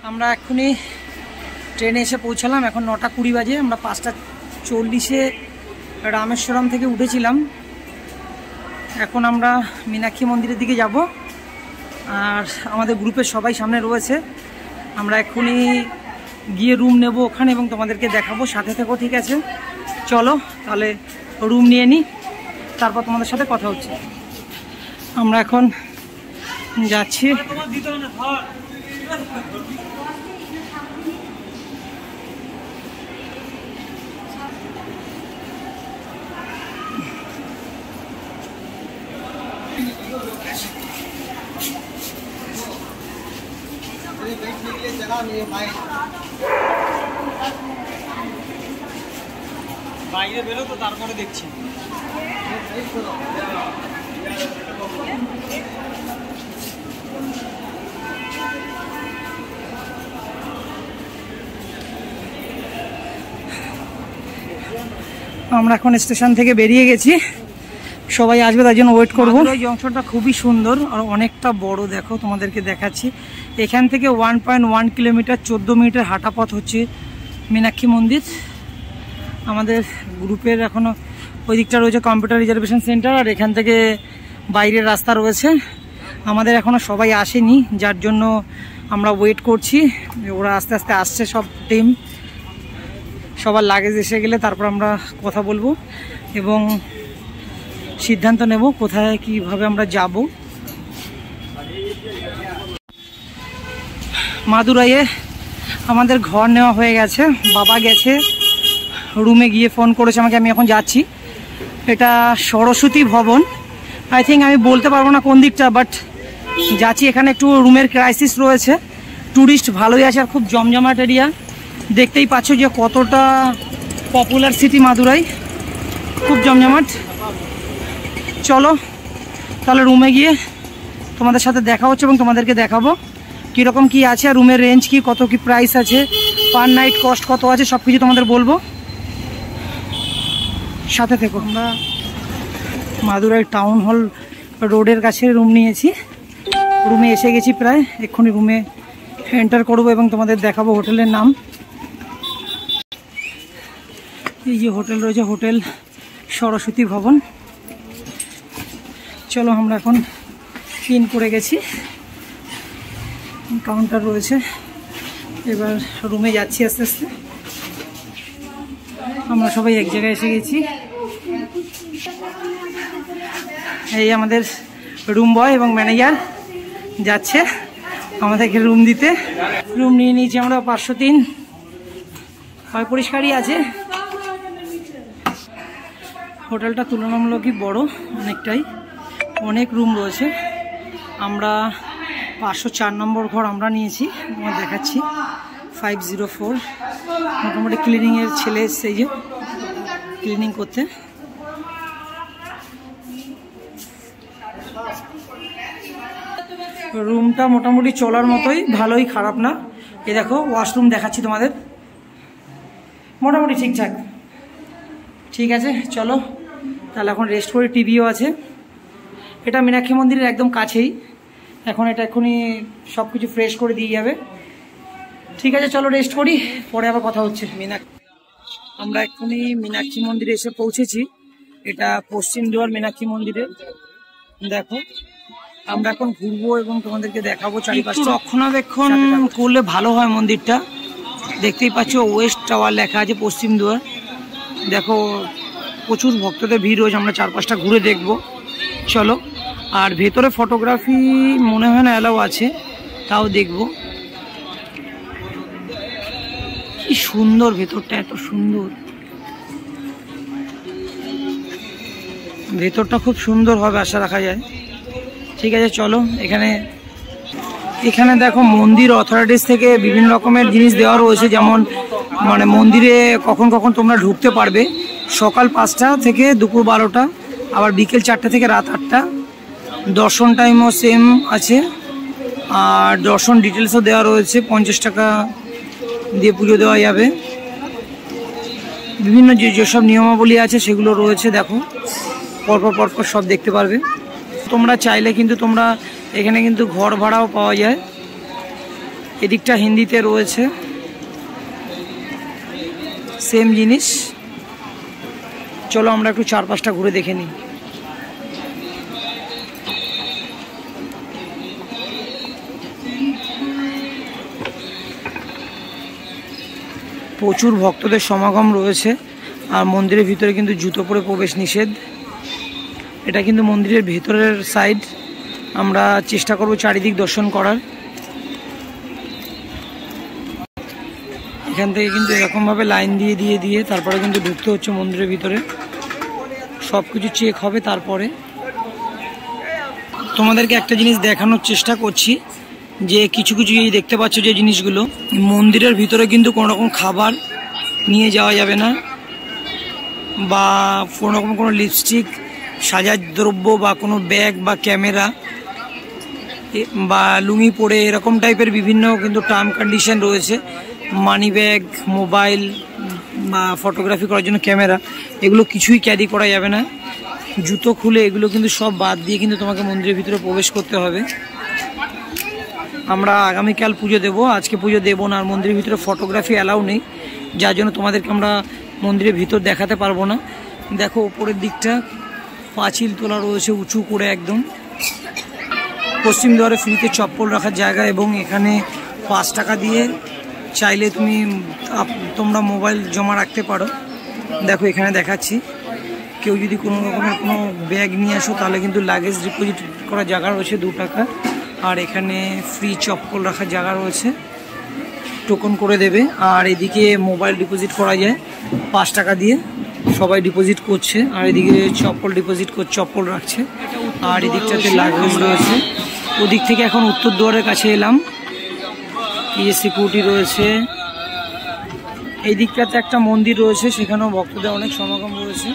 আমরা এক্ষুনি ট্রেনে এসে পৌঁছালাম। এখন 9টা 20 বাজে। আমরা 5টা 40-এ রামেশ্বরম থেকে উঠেছিলাম। এখন আমরা মীনাক্ষী মন্দিরের দিকে যাব, আর আমাদের গ্রুপের সবাই সামনে রয়েছে। আমরা এক্ষুনি গিয়ে রুম নেব ওখানে এবং তোমাদেরকে দেখাবো, সাথে থেকো, ঠিক আছে? চলো তাহলে রুম নিয়ে নিই, তারপর তোমাদের সাথে কথা হচ্ছে। আমরা এখন যাচ্ছি। বাইরে বেরো তো, তারপরে দেখছি। আমরা এখন স্টেশন থেকে বেরিয়ে গেছি, সবাই আসবে তার জন্য ওয়েট করবো। এই জংশনটা খুবই সুন্দর আর অনেকটা বড়, দেখো তোমাদেরকে দেখাচ্ছি। এখান থেকে 1.1 কিলোমিটার 14 মিনিটের হাঁটা পথ হচ্ছে মীনাক্ষী মন্দির। আমাদের গ্রুপের এখনও ওই দিকটা রয়েছে কম্পিউটার রিজার্ভেশন সেন্টার, আর এখান থেকে বাইরের রাস্তা রয়েছে। আমাদের এখনও সবাই আসেনি, যার জন্য আমরা ওয়েট করছি। ওরা আস্তে আস্তে আসছে, সব টিম। সবার লাগেজ এসে গেলে তারপর আমরা কথা বলবো এবং সিদ্ধান্ত নেব কোথায় কিভাবে আমরা যাব। মাদুরাইয়ে আমাদের ঘর নেওয়া হয়ে গেছে। বাবা গেছে রুমে, গিয়ে ফোন করেছে আমাকে, আমি এখন যাচ্ছি। এটা সরস্বতী ভবন, আই থিঙ্ক, আমি বলতে পারবো না কোন দিকটা, বাট যাচ্ছি। এখানে একটু রুমের ক্রাইসিস রয়েছে, ট্যুরিস্ট ভালোই আছে আর খুব জমজমাট এরিয়া। দেখতেই পাচ্ছ যে কতটা পপুলার সিটি মাদুরাই, খুব জমজমাট। চলো তাহলে রুমে গিয়ে তোমাদের সাথে দেখা হচ্ছে এবং তোমাদেরকে দেখাবো কীরকম কি আছে, আর রুমের রেঞ্জ কি, কত কি প্রাইস আছে, পার নাইট কস্ট কত আছে, সব কিছু তোমাদের বলবো, সাথে থেকো। আমরা মাদুরাই টাউন হল রোডের কাছে রুম নিয়েছি। রুমে এসে গেছি প্রায়, এক্ষুনি রুমে এন্টার করবো এবং তোমাদের দেখাবো হোটেলের নাম। এই যে হোটেল রয়েছে, হোটেল সরস্বতী ভবন। চলো আমরা এখন পিন করে গেছি, কাউন্টার রয়েছে। এবার রুমে যাচ্ছি আস্তে আস্তে। আমরা সবাই এক জায়গায় এসে গেছি। এই আমাদের রুম বয় এবং ম্যানেজার যাচ্ছে আমাদেরকে রুম দিতে। রুম নিয়ে নিয়েছি আমরা 503। হয় পরিষ্কারই আছে। হোটেলটা তুলনামূলকই বড়, অনেকটাই, অনেক রুম রয়েছে। আমরা 504 নম্বর ঘর আমরা নিয়েছি, তোমার দেখাচ্ছি। 504। মোটামুটি ক্লিনিংয়ের ছেলে এসছে, এই যে ক্লিনিং করতে। রুমটা মোটামুটি চলার মতোই, ভালোই, খারাপ না। এই দেখো ওয়াশরুম দেখাচ্ছি তোমাদের, মোটামুটি ঠিকঠাক। ঠিক আছে চলো তাহলে এখন রেস্ট করি। টিভিও আছে। এটা মীনাক্ষী মন্দিরের একদম কাছেই। এখন এটা এক্ষুনি সব কিছু ফ্রেশ করে দিয়ে যাবে। ঠিক আছে চলো রেস্ট করি, পরে আবার কথা হচ্ছে। আমরা এক্ষুনি মীনাক্ষী মন্দিরে এসে পৌঁছেছি। এটা পশ্চিম দুয়ার মীনাক্ষী মন্দিরে। দেখো আমরা এখন ঘুরবো এবং তোমাদেরকে দেখাবো চারিপাশে। রক্ষণাবেক্ষণ করলে ভালো হয় মন্দিরটা। দেখতেই পাচ্ছ ওয়েস্ট টাওয়ার লেখা আছে, পশ্চিম দুয়ার। দেখো প্রচুর ভক্তদের ভিড় রয়েছে, আমরা চারপাশটা ঘুরে দেখব। চলো। আর ভেতরে ফটোগ্রাফি মনে হয় না অ্যালাউ আছে, তাও দেখব। কি সুন্দর ভেতরটা, এত সুন্দর ভেতরটা, খুব সুন্দর হবে আশা রাখা যায়। ঠিক আছে চলো। এখানে দেখো মন্দির অথরিটিস থেকে বিভিন্ন রকমের জিনিস দেওয়া রয়েছে, যেমন মানে মন্দিরে কখন কখন তোমরা ঢুকতে পারবে। সকাল 5টা থেকে দুপুর 12টা, আবার বিকেল 4টা থেকে রাত 8টা। দর্শন টাইমও সেম আছে, আর দর্শন ডিটেলসও দেওয়া রয়েছে। 50 টাকা দিয়ে পুজো দেওয়া যাবে। বিভিন্ন যেসব নিয়মাবলী আছে সেগুলো রয়েছে, দেখো পরপর পরপর সব দেখতে পারবে। তোমরা চাইলে কিন্তু তোমরা এখানে কিন্তু ঘর ভাড়াও পাওয়া যায়। এদিকটা হিন্দিতে রয়েছে, সেম জিনিস। চলো আমরা একটু চারপাশটা ঘুরে দেখে নিই। প্রচুর ভক্তদের সমাগম রয়েছে, আর মন্দিরের ভিতরে কিন্তু জুতো পরে প্রবেশ নিষেধ। এটা কিন্তু মন্দিরের ভেতরের সাইড, আমরা চেষ্টা করব চারিদিক দর্শন করার। এখান থেকে কিন্তু এরকমভাবে লাইন দিয়ে দিয়ে দিয়ে তারপরে কিন্তু ঢুকতে হচ্ছে মন্দিরের ভিতরে, সব কিছু চেক হবে। তারপরে তোমাদেরকে একটা জিনিস দেখানোর চেষ্টা করছি, যে কিছু কিছু এই দেখতে পাচ্ছ যে জিনিসগুলো, মন্দিরের ভিতরে কিন্তু কোনো রকম খাবার নিয়ে যাওয়া যাবে না, বা কোনো রকম কোনো লিপস্টিক, সাজার দ্রব্য বা কোনো ব্যাগ বা ক্যামেরা বা লুঙ্গি পরে এরকম টাইপের বিভিন্ন কিন্তু টার্ম কন্ডিশন রয়েছে। মানি ব্যাগ, মোবাইল বা ফটোগ্রাফি করার জন্য ক্যামেরা, এগুলো কিছুই ক্যারি করা যাবে না। জুতো খুলে এগুলো কিন্তু সব বাদ দিয়ে কিন্তু তোমাকে মন্দিরের ভিতরে প্রবেশ করতে হবে। আমরা আগামীকাল পুজো দেব, আজকে পুজো দেবো না। আর মন্দিরের ভিতরে ফটোগ্রাফি অ্যালাউ নেই, যার জন্য তোমাদেরকে আমরা মন্দিরের ভিতর দেখাতে পারবো না। দেখো উপরের দিকটা পাঁচিল তোলা রয়েছে উঁচু করে একদম। পশ্চিম দ্বারে ফ্রিতে চপ্পল রাখার জায়গা, এবং এখানে 5 টাকা দিয়ে চাইলে তোমরা মোবাইল জমা রাখতে পারো। দেখো এখানে দেখাচ্ছি, কেউ যদি কোনো রকমের কোনো ব্যাগ নিয়ে আসো তাহলে কিন্তু লাগেজ ডিপোজিট করার জায়গা রয়েছে 2 টাকা। আর এখানে ফ্রি চপ্পল রাখার জায়গা রয়েছে, টোকন করে দেবে। আর এদিকে মোবাইল ডিপোজিট করা যায় 5 টাকা দিয়ে, সবাই ডিপোজিট করছে। আর এদিকে চপ্পল ডিপোজিট করছে, চপ্পল রাখছে। আর এদিকটাতে লাগেজ রয়েছে। ওদিক থেকে এখন উত্তর দুয়ারের কাছে এলাম, এই যে সিকিউরিটি রয়েছে। এই দিকটাতে একটা মন্দির রয়েছে, সেখানেও ভক্তদের অনেক সমাগম রয়েছে।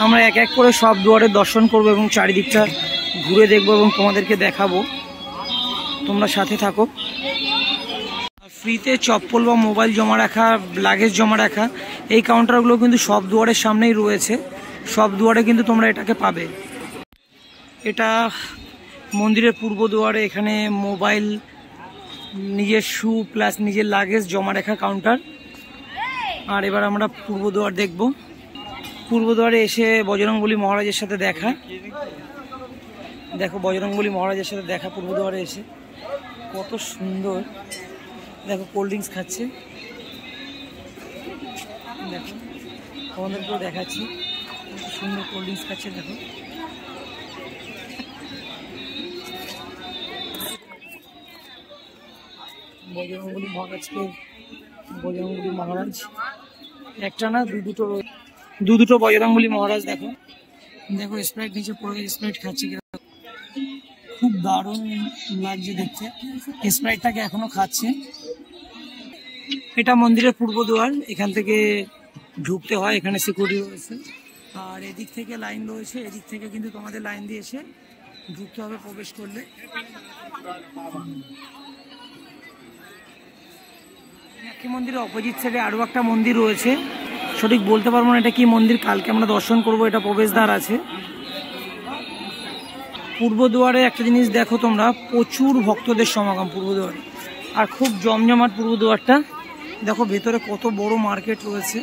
আমরা এক এক করে সব দুয়ারে দর্শন করব এবং চারিদিকটা ঘুরে দেখব এবং তোমাদেরকে দেখাবো, তোমরা সাথে থাকো। ফ্রিতে চপ্পল বা মোবাইল জমা রাখা, লাগেজ জমা রাখা, এই কাউন্টারগুলো কিন্তু সব দুয়ারের সামনেই রয়েছে। সব দুয়ারে কিন্তু তোমরা এটাকে পাবে। এটা মন্দিরের পূর্ব দুয়ারে, এখানে মোবাইল, নিজের শু প্লাস নিজের লাগেজ জমা রাখা কাউন্টার। আর এবার আমরা পূর্ব দুয়ার দেখব। পূর্ব দুয়ারে এসে বজরংবলী মহারাজের সাথে দেখা। দেখো বজরংবলী মহারাজের সাথে দেখা পূর্ব দুয়ারে এসে, কত সুন্দর। দেখো কোল্ড ড্রিঙ্কস খাচ্ছে, দেখো তোমাদেরকেও দেখাচ্ছি, কত সুন্দর কোল্ড ড্রিঙ্কস খাচ্ছে। দেখো বজরংবলী মহারাজকে, বজরংবলী মহারাজ একটা না দুটো বজরংবলী মহারাজ। দেখো দেখো স্প্রাইট নিচে পড়ে স্প্রাইট খাচ্ছে, খুব দারুণ লাগছে দেখতে। স্প্রাইটটাকে এখনো খাচ্ছে। এটা মন্দিরের পূর্ব দুয়ার, এখান থেকে ঢুকতে হয়, এখানে সিকিউরিটি রয়েছে। আর এদিক থেকে লাইন রয়েছে, এদিক থেকে কিন্তু তোমাদের লাইন দিয়ে এসে ঢুকতে হবে প্রবেশ করলে। মীনাক্ষী মন্দিরের অপোজিট সাইডে আরও একটা মন্দির রয়েছে, সঠিক বলতে পারবো না এটা কি মন্দির, কালকে আমরা দর্শন করব। এটা প্রবেশদ্বার আছে পূর্ব দুয়ারে। একটা জিনিস দেখো তোমরা, প্রচুর ভক্তদের সমাগম পূর্ব দুয়ারে, আর খুব জমজমাট পূর্ব দুয়ারটা। দেখো ভেতরে কত বড় মার্কেট রয়েছে,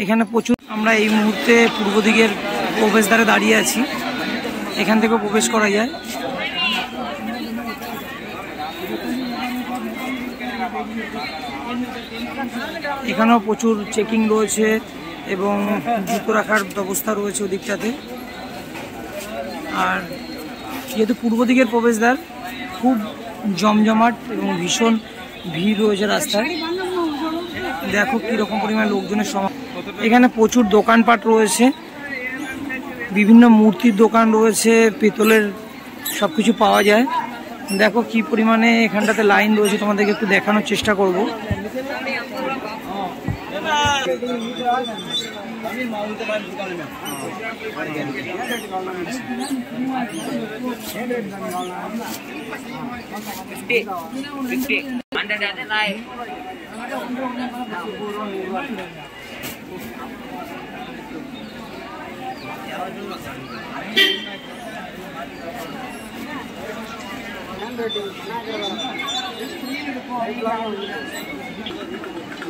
এখানে প্রচুর। আমরা এই মুহূর্তে পূর্ব দিকের প্রবেশদ্বারে দাঁড়িয়ে আছি, এখান থেকেও প্রবেশ করা যায়। এখানেও প্রচুর চেকিং রয়েছে এবং জুতো রাখার ব্যবস্থা রয়েছে ওদিকটাতে। আর যেহেতু পূর্ব দিকের প্রবেশদ্বার, খুব জমজমাট এবং ভীষণ ভিড় রয়েছে রাস্তায়। দেখো কীরকম পরিমাণ লোকজনের সমাগম। এখানে প্রচুর দোকানপাট রয়েছে, বিভিন্ন মূর্তির দোকান রয়েছে, পিতলের সব কিছু পাওয়া যায়। দেখো কি পরিমাণে এখানটাতে লাইন রয়েছে, তোমাদেরকে একটু দেখানোর চেষ্টা করব।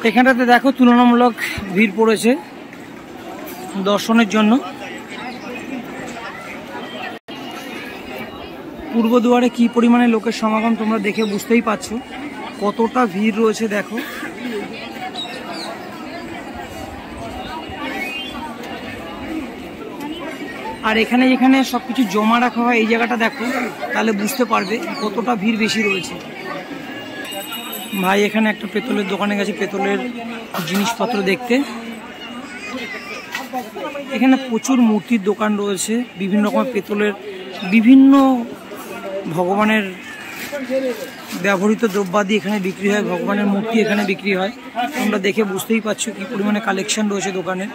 এখানটাতে দেখো তুলনামূলক ভিড় পড়েছে দর্শনের জন্য। পূর্ব দুয়ারে কি পরিমাণে লোকের সমাগম তোমরা দেখে বুঝতেই পারছো কতটা ভিড় রয়েছে দেখো। আর এখানে যেখানে সবকিছু জমা রাখা হয় এই জায়গাটা দেখো, তাহলে বুঝতে পারবে কতটা ভিড় বেশি রয়েছে। ভাই এখানে একটা পেতলের দোকানে গেছে পেতলের জিনিসপত্র দেখতে। এখানে প্রচুর মূর্তির দোকান রয়েছে, বিভিন্ন রকমের পেতলের বিভিন্ন ভগবানের ব্যবহৃত দ্রব্যাদি এখানে বিক্রি হয়, ভগবানের মূর্তি এখানে বিক্রি হয়। তোমরা দেখে বুঝতেই পারছো কি পরিমাণে কালেকশন রয়েছে দোকানে।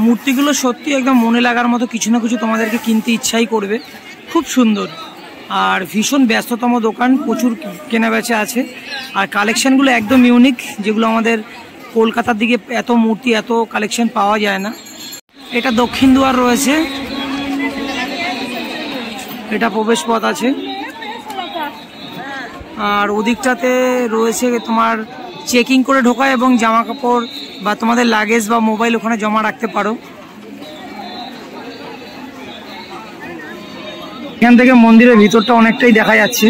মূর্তিগুলো সত্যি একদম মনে লাগার মতো, কিছু না কিছু তোমাদেরকে কিনতে ইচ্ছাই করবে, খুব সুন্দর। আর ভীষণ ব্যস্ততম দোকান, প্রচুর কেনাবেচা আছে। আর কালেকশানগুলো একদম ইউনিক, যেগুলো আমাদের কলকাতার দিকে এত মূর্তি এত কালেকশন পাওয়া যায় না। এটা দক্ষিণ দুয়ার রয়েছে, এটা প্রবেশ পথ আছে। আর ওদিকটাতে রয়েছে তোমার চেকিং করে ঢোকা এবং জামা কাপড় বা তোমাদের লাগেজ বা মোবাইল ওখানে জমা রাখতে পারো। এখান থেকে মন্দিরের ভিতরটা অনেকটাই দেখা যাচ্ছে।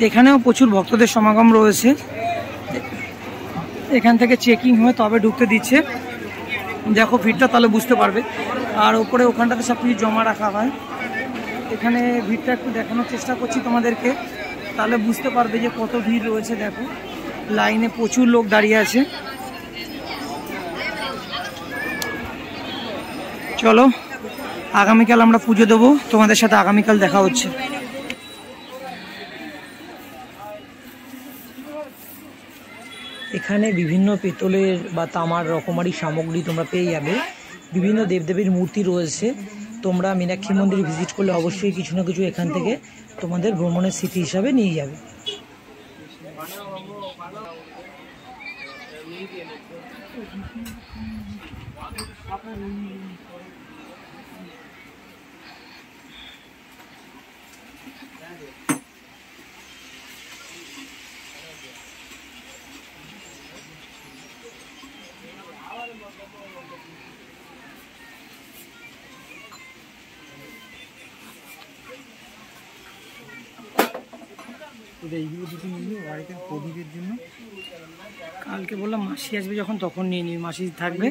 এখানেও প্রচুর ভক্তদের সমাগম রয়েছে। এখান থেকে চেকিং হয়ে তবে ঢুকতে দিচ্ছে। দেখো ভিড়টা তাহলে বুঝতে পারবে। আর ওপরে ওখানটাতে সব কিছু জমা রাখা হয়। এখানে ভিড়টা একটু দেখানোর চেষ্টা করছি তোমাদেরকে, তাহলে বুঝতে পারবে যে কত ভিড় রয়েছে। দেখো লাইনে প্রচুর লোক দাঁড়িয়ে আছে। চলো আগামীকাল আমরা পুজো দেবো, তোমাদের সাথে আগামীকাল দেখা হচ্ছে। এখানে বিভিন্ন পেতলের বা তামার রকমারি সামগ্রী তোমরা পেয়ে যাবে। বিভিন্ন দেবদেবীর মূর্তি রয়েছে। তোমরা মীনাক্ষী মন্দির ভিজিট করলে অবশ্যই কিছু না কিছু এখান থেকে তোমাদের ভ্রমণের স্মৃতি হিসাবে নিয়ে যাবে। এইগুলো দুটো নিয়ে বাড়িতে প্রদীপের জন্য কালকে বললাম মাসি আসবে যখন তখন নিয়ে নিবি, মাসি থাকবে।